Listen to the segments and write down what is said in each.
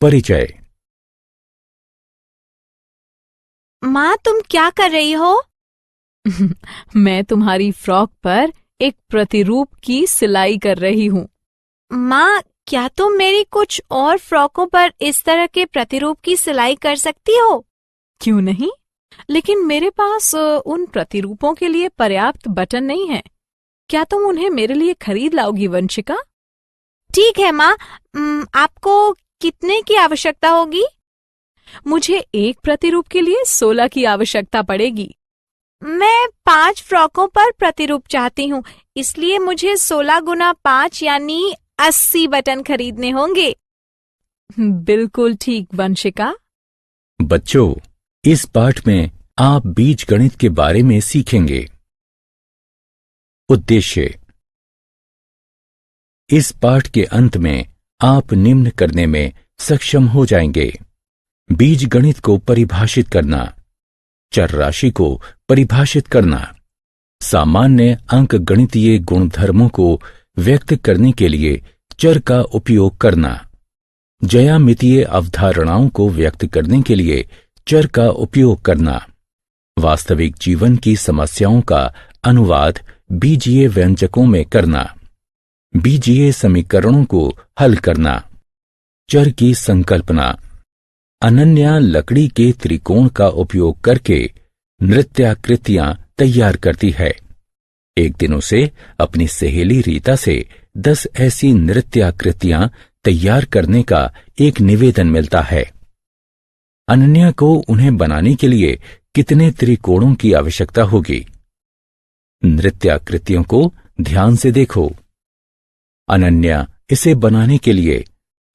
परिचय। माँ, तुम क्या कर रही हो? मैं तुम्हारी फ्रॉक पर एक प्रतिरूप की सिलाई कर रही हूँ। माँ, क्या तुम मेरी कुछ और फ्रॉकों पर इस तरह के प्रतिरूप की सिलाई कर सकती हो? क्यों नहीं, लेकिन मेरे पास उन प्रतिरूपों के लिए पर्याप्त बटन नहीं है। क्या तुम उन्हें मेरे लिए खरीद लाओगी वंशिका? ठीक है माँ। आपको कितने की आवश्यकता होगी? मुझे एक प्रतिरूप के लिए 16 की आवश्यकता पड़ेगी। मैं 5 फ्रॉकों पर प्रतिरूप चाहती हूँ, इसलिए मुझे 16 गुना 5 यानी 80 बटन खरीदने होंगे। बिल्कुल ठीक वंशिका। बच्चों, इस पाठ में आप बीजगणित के बारे में सीखेंगे। उद्देश्य। इस पाठ के अंत में आप निम्न करने में सक्षम हो जाएंगे: बीजगणित को परिभाषित करना, चर राशि को परिभाषित करना, सामान्य अंकगणितीय गुणधर्मों को व्यक्त करने के लिए चर का उपयोग करना, ज्यामितीय अवधारणाओं को व्यक्त करने के लिए चर का उपयोग करना, वास्तविक जीवन की समस्याओं का अनुवाद बीजीय व्यंजकों में करना, बीजीय समीकरणों को हल करना, चर की संकल्पना। अनन्या लकड़ी के त्रिकोण का उपयोग करके नृत्याकृतियां तैयार करती है। एक दिन उसे अपनी सहेली रीता से 10 ऐसी नृत्याकृतियां तैयार करने का एक निवेदन मिलता है। अनन्या को उन्हें बनाने के लिए कितने त्रिकोणों की आवश्यकता होगी? नृत्याकृतियों को ध्यान से देखो। अनन्या इसे बनाने के लिए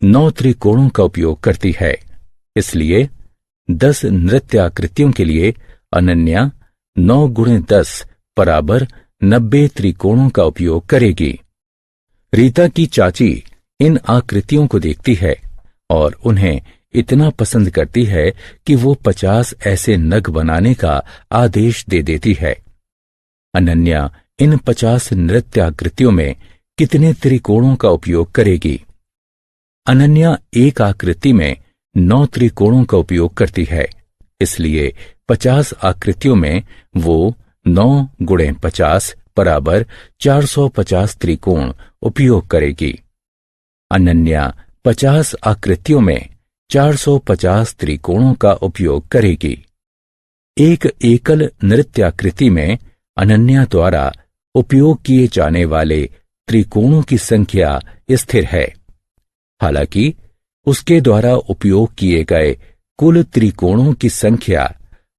9 त्रिकोणों का उपयोग करती है, इसलिए 10 नृत्याकृतियों के लिए अनन्या 9 गुणे 10 बराबर 90 त्रिकोणों का उपयोग करेगी। रीता की चाची इन आकृतियों को देखती है और उन्हें इतना पसंद करती है कि वो 50 ऐसे नग बनाने का आदेश दे देती है। अनन्या इन 50 नृत्याकृतियों में कितने त्रिकोणों का उपयोग करेगी? अनन्या एक आकृति में 9 त्रिकोणों का उपयोग करती है, इसलिए 50 आकृतियों में वो 9 गुणे 50 बराबर 450 त्रिकोण उपयोग करेगी। अनन्या 50 आकृतियों में 450 त्रिकोणों का उपयोग करेगी। एक एकल नृत्याकृति में अनन्या द्वारा उपयोग किए जाने वाले त्रिकोणों की संख्या स्थिर है, हालांकि उसके द्वारा उपयोग किए गए कुल त्रिकोणों की संख्या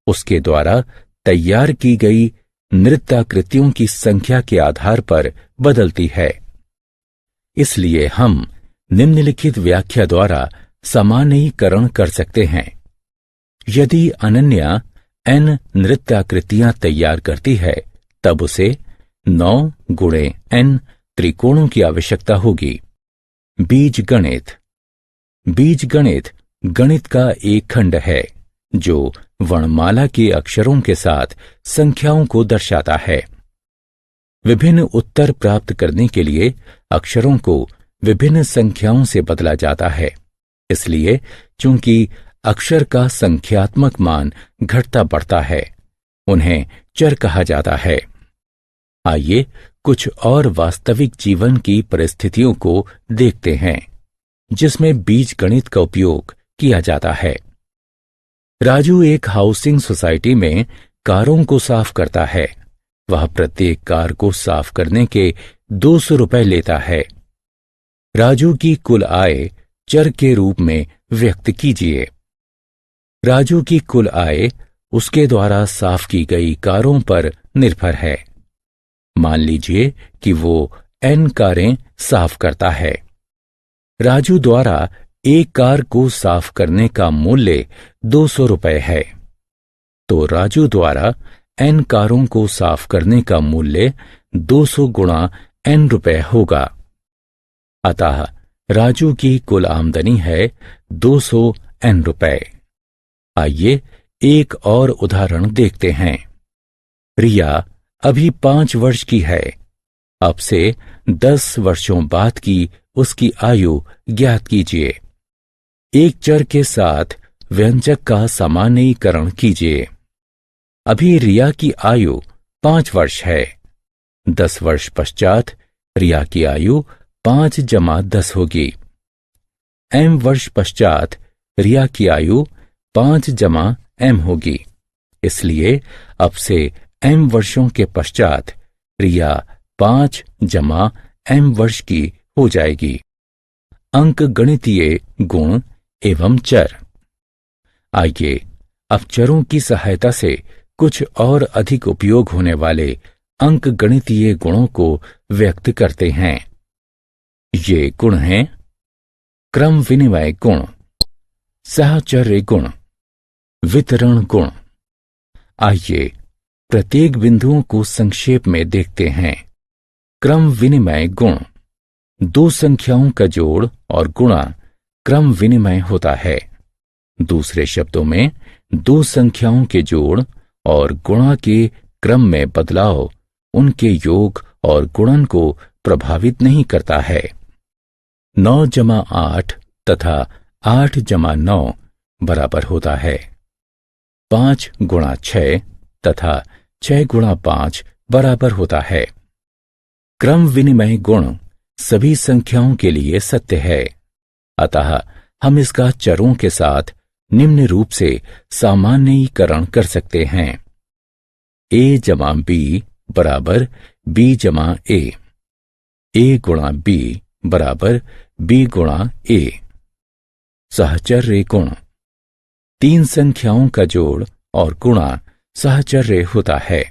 उसके द्वारा तैयार की गई नृत्याकृतियों की संख्या के आधार पर बदलती है। इसलिए हम निम्नलिखित व्याख्या द्वारा सामान्यीकरण कर सकते हैं। यदि अनन्या n नृत्याकृतियां तैयार करती है, तब उसे 9 गुणे n त्रिकोणों की आवश्यकता होगी। बीजगणित। बीजगणित गणित का एक खंड है जो वर्णमाला के अक्षरों के साथ संख्याओं को दर्शाता है। विभिन्न उत्तर प्राप्त करने के लिए अक्षरों को विभिन्न संख्याओं से बदला जाता है, इसलिए चूंकि अक्षर का संख्यात्मक मान घटता बढ़ता है, उन्हें चर कहा जाता है। आइए कुछ और वास्तविक जीवन की परिस्थितियों को देखते हैं जिसमें बीजगणित का उपयोग किया जाता है। राजू एक हाउसिंग सोसाइटी में कारों को साफ करता है। वह प्रत्येक कार को साफ करने के 200 रुपए लेता है। राजू की कुल आय चर के रूप में व्यक्त कीजिए। राजू की कुल आय उसके द्वारा साफ की गई कारों पर निर्भर है। मान लीजिए कि वो n कारें साफ करता है। राजू द्वारा एक कार को साफ करने का मूल्य 200 रुपए है, तो राजू द्वारा n कारों को साफ करने का मूल्य 200 गुणा n रुपए होगा। अतः राजू की कुल आमदनी है 200 n रुपए। आइए एक और उदाहरण देखते हैं। रिया अभी 5 वर्ष की है। अब से 10 वर्षों बाद की उसकी आयु ज्ञात कीजिए। एक चर के साथ व्यंजक का सामान्यीकरण कीजिए। अभी रिया की आयु 5 वर्ष है। 10 वर्ष पश्चात रिया की आयु 5 जमा 10 होगी। m वर्ष पश्चात रिया की आयु 5 जमा m होगी। इसलिए अब से m वर्षों के पश्चात रिया 5 जमा m वर्ष की हो जाएगी। अंक गणितीय गुण एवं चर। आइए अब चरों की सहायता से कुछ और अधिक उपयोग होने वाले अंक गणितीय गुणों को व्यक्त करते हैं। ये गुण हैं क्रम विनिमय गुण, सहचर्य गुण, वितरण गुण। आइए प्रत्येक बिंदुओं को संक्षेप में देखते हैं। क्रम विनिमय गुण। दो संख्याओं का जोड़ और गुणा क्रम विनिमय होता है। दूसरे शब्दों में दो संख्याओं के जोड़ और गुणा के क्रम में बदलाव उनके योग और गुणन को प्रभावित नहीं करता है। 9 जमा 8 तथा 8 जमा 9 बराबर होता है 5 गुणा 6 तथा 6 गुणा 5 बराबर होता है। क्रम विनिमय गुण सभी संख्याओं के लिए सत्य है। अतः हम इसका चरों के साथ निम्न रूप से सामान्यीकरण कर सकते हैं। a जमा b बराबर b जमा a गुणा b बराबर b गुणा a। सहचर्य गुण। तीन संख्याओं का जोड़ और गुणा सहचर्य होता है।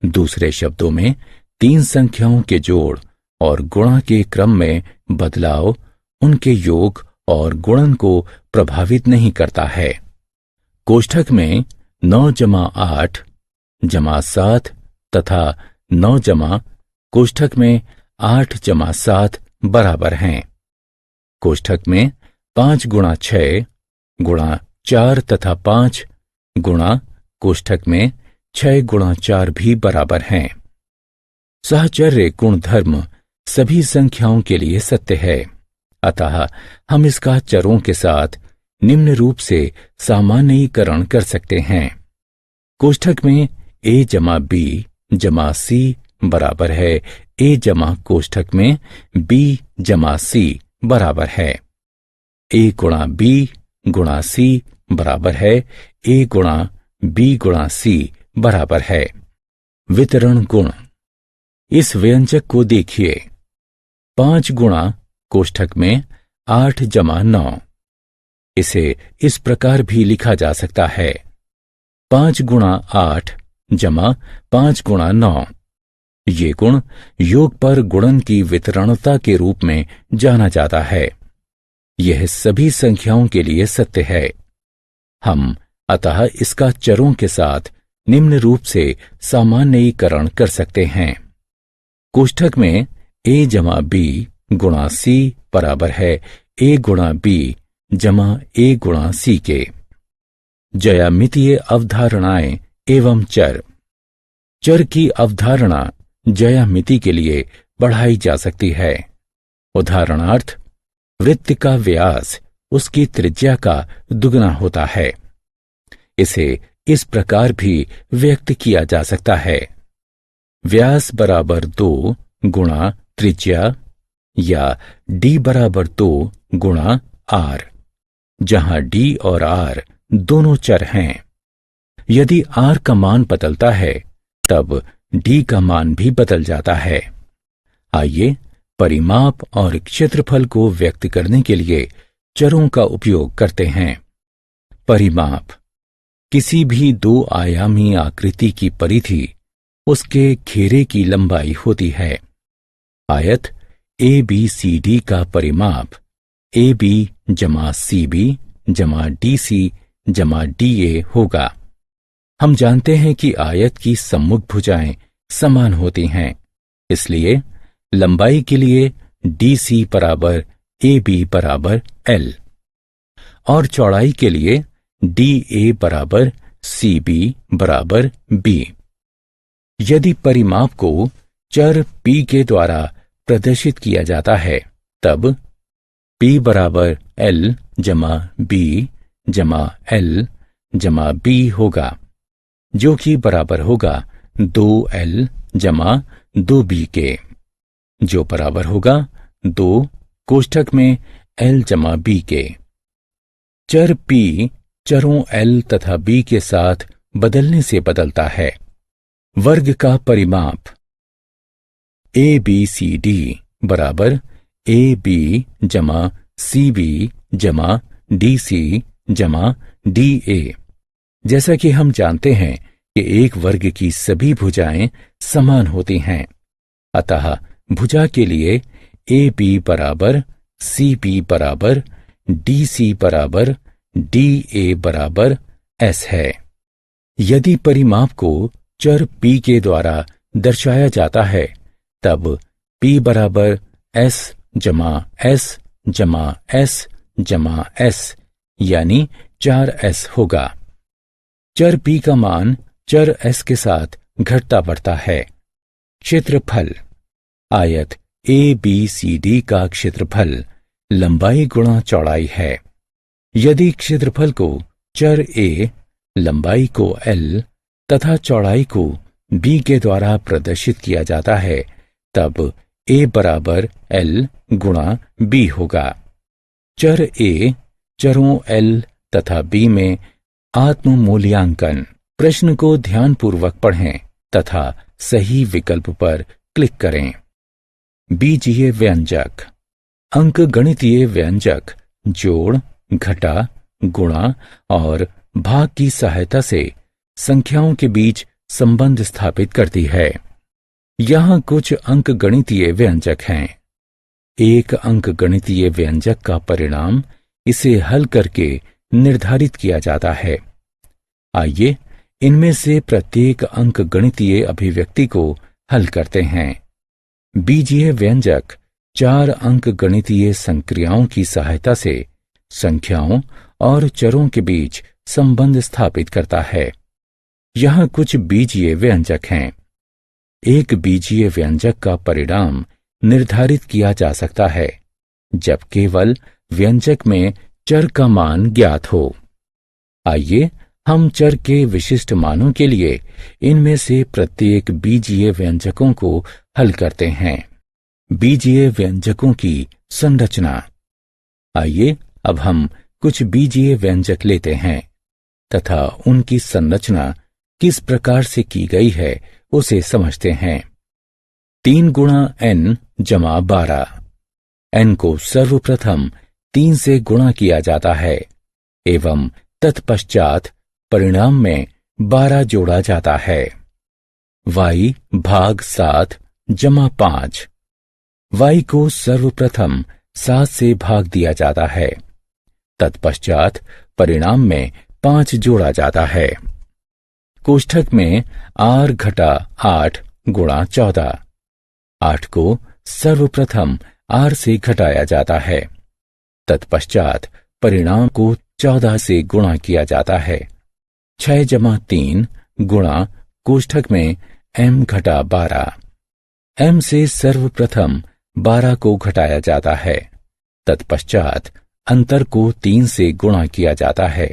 दूसरे शब्दों में तीन संख्याओं के जोड़ और गुणा के क्रम में बदलाव उनके योग और गुणन को प्रभावित नहीं करता है। कोष्ठक में 9 जमा 8 जमा 7 तथा 9 जमा कोष्ठक में 8 जमा 7 बराबर हैं। कोष्ठक में 5 गुणा 6 गुणा 4 तथा 5 गुणा कोष्ठक में 6 गुणा 4 भी बराबर हैं। सहचर्य गुणधर्म सभी संख्याओं के लिए सत्य है। अतः हम इसका चरों के साथ निम्न रूप से सामान्यीकरण कर सकते हैं। कोष्ठक में a जमा b जमा c बराबर है a जमा कोष्ठक में b जमा c बराबर है a गुणा b गुणा c बराबर है a गुणा b गुणा c बराबर है। वितरण गुण। इस व्यंजक को देखिए। 5 गुणा कोष्ठक में 8 जमा 9। इसे इस प्रकार भी लिखा जा सकता है 5 गुणा 8 जमा 5 गुणा 9। ये गुण योग पर गुणन की वितरणता के रूप में जाना जाता है। यह सभी संख्याओं के लिए सत्य है। हम अतः इसका चरों के साथ निम्न रूप से सामान्यीकरण कर सकते हैं। कोष्ठक में a जमा b गुणा c बराबर है a गुणा b जमा a गुणा c के। ज्यामितीय अवधारणाएं एवं चर। चर की अवधारणा ज्यामिति के लिए बढ़ाई जा सकती है। उदाहरणार्थ, वृत्त का व्यास उसकी त्रिज्या का दुगना होता है। इसे इस प्रकार भी व्यक्त किया जा सकता है। व्यास बराबर 2 गुणा त्रिज्या या d बराबर 2 गुणा r, जहां d और r दोनों चर हैं। यदि r का मान बदलता है तब d का मान भी बदल जाता है। आइए परिमाप और क्षेत्रफल को व्यक्त करने के लिए चरों का उपयोग करते हैं। परिमाप। किसी भी 2 आयामी आकृति की परिधि उसके घेरे की लंबाई होती है। आयत ABCD का परिमाप AB जमा CB जमा DC जमा DA होगा। हम जानते हैं कि आयत की सम्मुख भुजाएं समान होती हैं, इसलिए लंबाई के लिए DC बराबर AB बराबर L और चौड़ाई के लिए DA बराबर CB बराबर B। यदि परिमाप को चर P के द्वारा प्रदर्शित किया जाता है तब P बराबर L जमा B जमा L जमा B होगा, जो कि बराबर होगा 2L जमा 2B के, जो बराबर होगा 2 कोष्ठक में L जमा B के। चर P चरों L तथा B के साथ बदलने से बदलता है। वर्ग का परिमाप ABCD बराबर AB जमा CB जमा DC जमा DA। जैसा कि हम जानते हैं कि एक वर्ग की सभी भुजाएं समान होती हैं, अतः भुजा के लिए AB बराबर CB बराबर DC बराबर DA बराबर S है। यदि परिमाप को चर P के द्वारा दर्शाया जाता है, तब P बराबर S जमा S जमा S जमा S यानी 4S होगा। चर P का मान चर S के साथ घटता बढ़ता है। क्षेत्रफल आयत ABCD का क्षेत्रफल लंबाई गुणा चौड़ाई है। यदि क्षेत्रफल को चर A, लंबाई को L तथा चौड़ाई को B के द्वारा प्रदर्शित किया जाता है, तब A बराबर L गुणा B होगा। चर A चरों L तथा B में आत्म मूल्यांकन। प्रश्न को ध्यानपूर्वक पढ़ें तथा सही विकल्प पर क्लिक करें। बीजीय व्यंजक। अंकगणितीय व्यंजक जोड़, घटा, गुणा और भाग की सहायता से संख्याओं के बीच संबंध स्थापित करती है। यहाँ कुछ अंकगणितीय व्यंजक हैं। एक अंकगणितीय व्यंजक का परिणाम इसे हल करके निर्धारित किया जाता है। आइए इनमें से प्रत्येक अंकगणितीय अभिव्यक्ति को हल करते हैं। बीजीय व्यंजक 4 अंकगणितीय संक्रियाओं की सहायता से संख्याओं और चरों के बीच संबंध स्थापित करता है। यहाँ कुछ बीजीय व्यंजक हैं। एक बीजीय व्यंजक का परिणाम निर्धारित किया जा सकता है जब केवल व्यंजक में चर का मान ज्ञात हो। आइए हम चर के विशिष्ट मानों के लिए इनमें से प्रत्येक बीजीय व्यंजकों को हल करते हैं। बीजीय व्यंजकों की संरचना। आइए अब हम कुछ बीजीय व्यंजक लेते हैं तथा उनकी संरचना किस प्रकार से की गई है उसे समझते हैं। 3 गुणा n जमा 12। n को सर्वप्रथम 3 से गुणा किया जाता है एवं तत्पश्चात परिणाम में 12 जोड़ा जाता है। y भाग 7 जमा 5। y को सर्वप्रथम 7 से भाग दिया जाता है, तत्पश्चात परिणाम में 5 जोड़ा जाता है। कोष्ठक में r घटा 8 गुणा 14। 8 को सर्वप्रथम r से घटाया जाता है, तत्पश्चात परिणाम को 14 से गुणा किया जाता है। 6 जमा 3 गुणा कोष्ठक में m घटा 12। m से सर्वप्रथम 12 को घटाया जाता है, तत्पश्चात अंतर को 3 से गुणा किया जाता है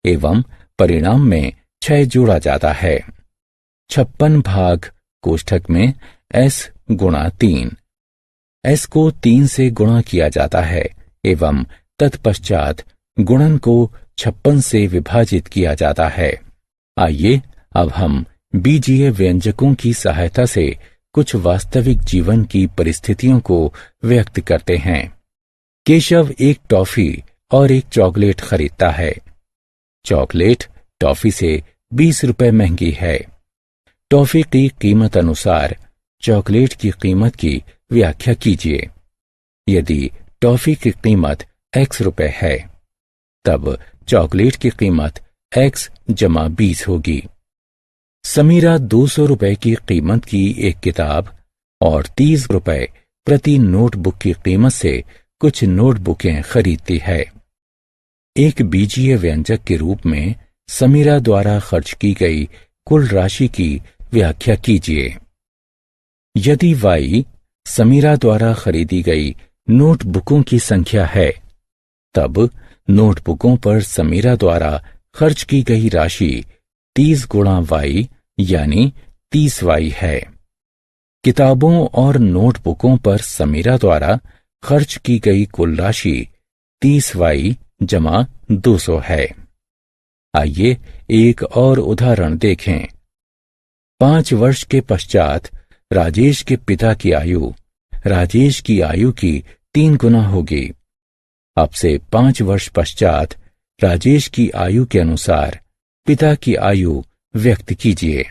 एवं परिणाम में 6 जोड़ा जाता है। 56 भाग कोष्ठक में s गुणा 3। s को 3 से गुणा किया जाता है एवं तत्पश्चात गुणन को 56 से विभाजित किया जाता है। आइए अब हम बीजीय व्यंजकों की सहायता से कुछ वास्तविक जीवन की परिस्थितियों को व्यक्त करते हैं। केशव एक टॉफी और एक चॉकलेट खरीदता है। चॉकलेट टॉफी से 20 रुपए महंगी है। टॉफी की कीमत अनुसार चॉकलेट की कीमत की व्याख्या कीजिए। यदि टॉफी की कीमत x रुपए है, तब चॉकलेट की कीमत x जमा 20 होगी। समीरा 200 रुपए की कीमत की एक किताब और 30 रुपए प्रति नोटबुक की कीमत से कुछ नोटबुकें खरीदती है। एक बीजीय व्यंजक के रूप में समीरा द्वारा खर्च की गई कुल राशि की व्याख्या कीजिए। यदि y समीरा द्वारा खरीदी गई नोटबुकों की संख्या है, तब नोटबुकों पर समीरा द्वारा खर्च की गई राशि 30 गुणा y यानी 30 y है। किताबों और नोटबुकों पर समीरा द्वारा खर्च की गई कुल राशि 30 y जमा 200 है। आइए एक और उदाहरण देखें। 5 वर्ष के पश्चात राजेश के पिता की आयु राजेश की आयु की 3 गुना होगी। अब से 5 वर्ष पश्चात राजेश की आयु के अनुसार पिता की आयु व्यक्त कीजिए।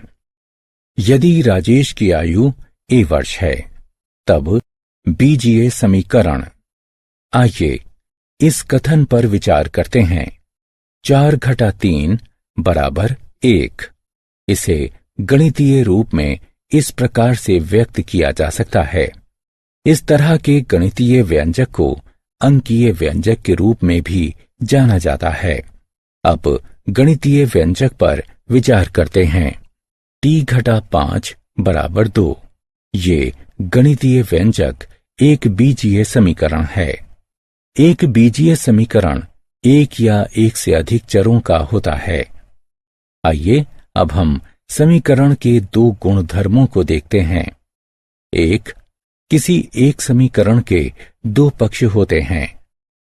यदि राजेश की आयु a वर्ष है, तब बीजीय समीकरण। आइए इस कथन पर विचार करते हैं। 4 घटा 3 बराबर 1। इसे गणितीय रूप में इस प्रकार से व्यक्त किया जा सकता है। इस तरह के गणितीय व्यंजक को अंकीय व्यंजक के रूप में भी जाना जाता है। अब गणितीय व्यंजक पर विचार करते हैं। t घटा 5 बराबर 2। ये गणितीय व्यंजक एक बीजीय समीकरण है। एक बीजीय समीकरण एक या एक से अधिक चरों का होता है। आइए अब हम समीकरण के 2 गुणधर्मों को देखते हैं। एक, किसी एक समीकरण के 2 पक्ष होते हैं,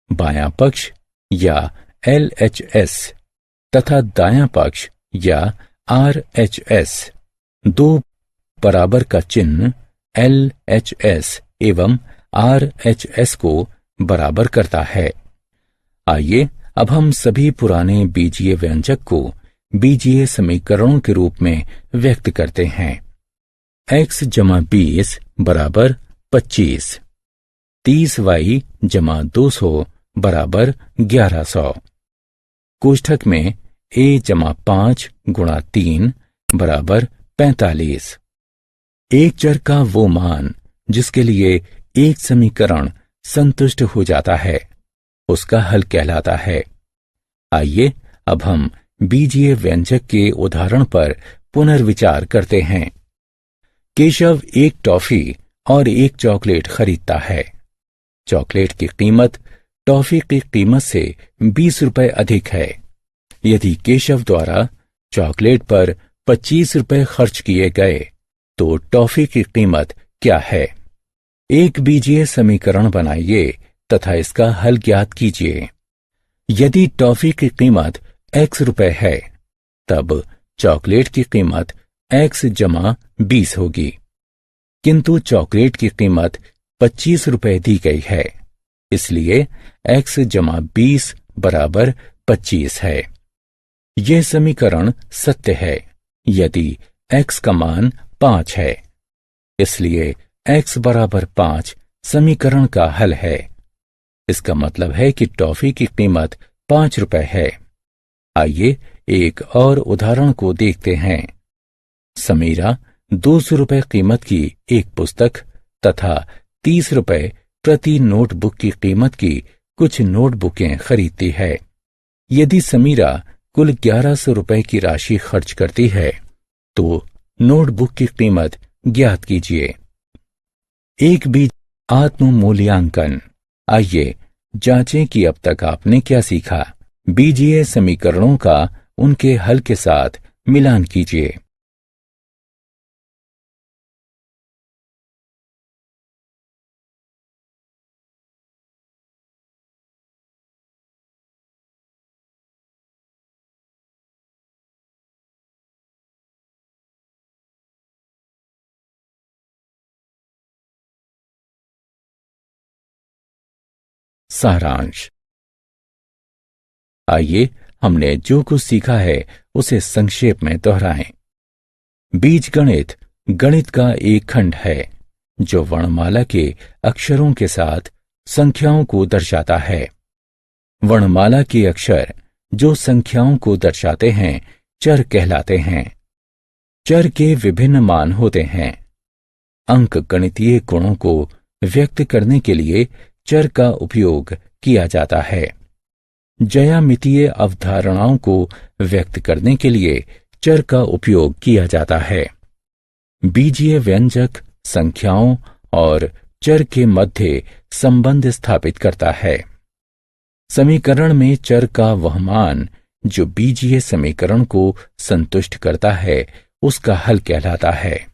बायां पक्ष या LHS तथा दायां पक्ष या RHS। 2 बराबर का चिन्ह LHS एवं RHS को बराबर करता है। आइए अब हम सभी पुराने बीजीय व्यंजक को बीजीय समीकरणों के रूप में व्यक्त करते हैं। x जमा 20 बराबर 25। 30y जमा 200 बराबर 1100। कोष्ठक में a जमा 5 गुणा 3 बराबर 45। एक चर का वो मान जिसके लिए एक समीकरण संतुष्ट हो जाता है, उसका हल कहलाता है। आइए अब हम बीजीय व्यंजक के उदाहरण पर पुनर्विचार करते हैं। केशव एक टॉफी और एक चॉकलेट खरीदता है। चॉकलेट की कीमत टॉफी की कीमत से 20 रुपए अधिक है। यदि केशव द्वारा चॉकलेट पर 25 रुपए खर्च किए गए तो टॉफी की कीमत क्या है? एक बीजीय समीकरण बनाइए तथा इसका हल ज्ञात कीजिए। यदि टॉफी की कीमत x रुपए है, तब चॉकलेट की कीमत x जमा 20 होगी, किंतु चॉकलेट की कीमत 25 रुपए दी गई है, इसलिए x जमा 20 बराबर 25 है। यह समीकरण सत्य है यदि x का मान 5 है, इसलिए x बराबर 5 समीकरण का हल है। इसका मतलब है कि टॉफी की कीमत 5 रुपए है। आइए एक और उदाहरण को देखते हैं। समीरा 200 रुपए कीमत की एक पुस्तक तथा 30 रुपए प्रति नोटबुक की कीमत की कुछ नोटबुकें खरीदती है। यदि समीरा कुल 1100 रुपए की राशि खर्च करती है, तो नोटबुक की कीमत ज्ञात कीजिए। एक बीज आत्म मूल्यांकन। आइए जांचें कि अब तक आपने क्या सीखा। बीजीय समीकरणों का उनके हल के साथ मिलान कीजिए। सारांश। आइए हमने जो कुछ सीखा है उसे संक्षेप में दोहराएं। बीजगणित गणित का एक खंड है जो वर्णमाला के अक्षरों के साथ संख्याओं को दर्शाता है। वर्णमाला के अक्षर जो संख्याओं को दर्शाते हैं चर कहलाते हैं। चर के विभिन्न मान होते हैं। अंक गणितीय गुणों को व्यक्त करने के लिए चर का उपयोग किया जाता है। ज्यामितीय अवधारणाओं को व्यक्त करने के लिए चर का उपयोग किया जाता है। बीजीय व्यंजक संख्याओं और चर के मध्य संबंध स्थापित करता है। समीकरण में चर का वह मान जो बीजीय समीकरण को संतुष्ट करता है उसका हल कहलाता है।